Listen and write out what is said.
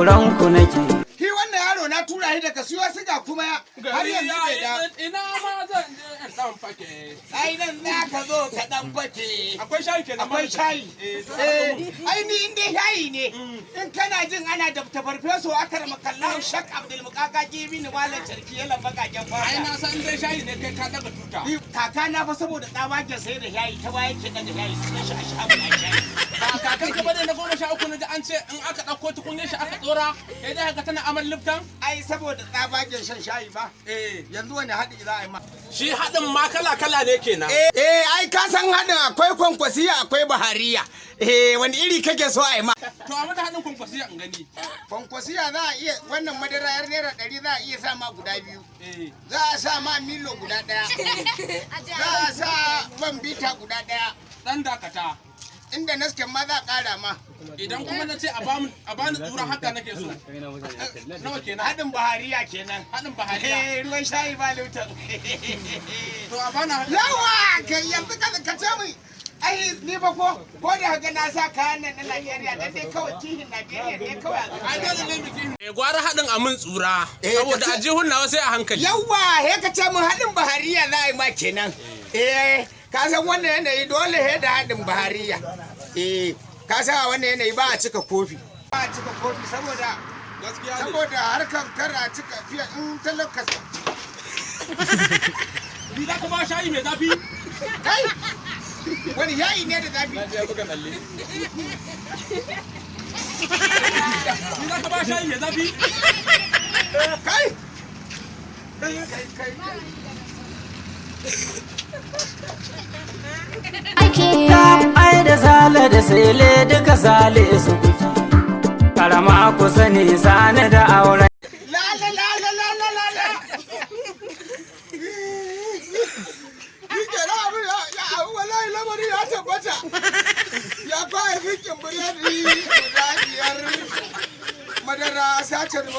tsoron ku nake. Ki wannan yaro na tura shi daga siyo siga kuma har yanzu bai da. Ina ma zan je in dan fake. Ai nan za ka zo ka dan fake. Akwai shayi kenan. Akwai shayi. Ai ni in dai shayi ne. In kana jin ana da tafarfeso aka rama kallahu Shak Abdul Muqaqa gibi ni malam Charki yalan bakaken fara. Ai na san dai shayi ne kai ka daga tuta. Kaka na fa saboda tsabagen sai da shayi ta baya ke daga shayi sunan shi ashabu a shayi. Kakan ka bane na 13 na ji an ce in aka dauko tukunyar shi aka tsora sai dai haka tana amal liftan. Ai saboda tsabagen shan shayi ba. Yanzu wani haɗi za a yi ma. Shi haɗin ma kala-kala ne kenan. Ai ka san haɗin akwai kwankwasiya akwai bahariya. Wani iri kake so a yi ma. To a mata haɗin kwankwasiya in gani. Kwankwasiya za a iya wannan madara yar naira 100 za a iya sa ma guda biyu. Za a sa ma milo guda ɗaya. Za a sa man bita guda ɗaya. Dan dakata. Inda nasken ma za a ƙara ma. Idan kuma na ce a bani tsura haka nake so. Nawa kenan? Haɗin bahariya kenan. Haɗin bahariya. Ruwan shayi ba lutar. To a bana haɗin. Yawa kai yanzu ka ce min. Ai ni ba ko da haka na sa kayan nan na Najeriya dan dai kawai kihin Najeriya ne kawai a Ai dole ne bikin. Gwara haɗin a mun tsura. Saboda a jihun nawa sai a hankali. Yawa he ka ce min haɗin bahariya za a yi ma kenan. Ka san wannan yanayi dole he da haɗin bahariya. Ka san a wannan yanayi ba a cika kofi. Ba a cika kofi saboda harkar kara cika fiye in talakasa. Ni za ka ba shayi mai zafi? Kai! Wani yayi ne da zafi? Na je buga nalle. Ni za ka ba shayi mai zafi? Kai! Ai da zala da sele duka sale su kuke. Karama ku sani sani da auren. Ya fara fikin bayani guda 5 madara sace da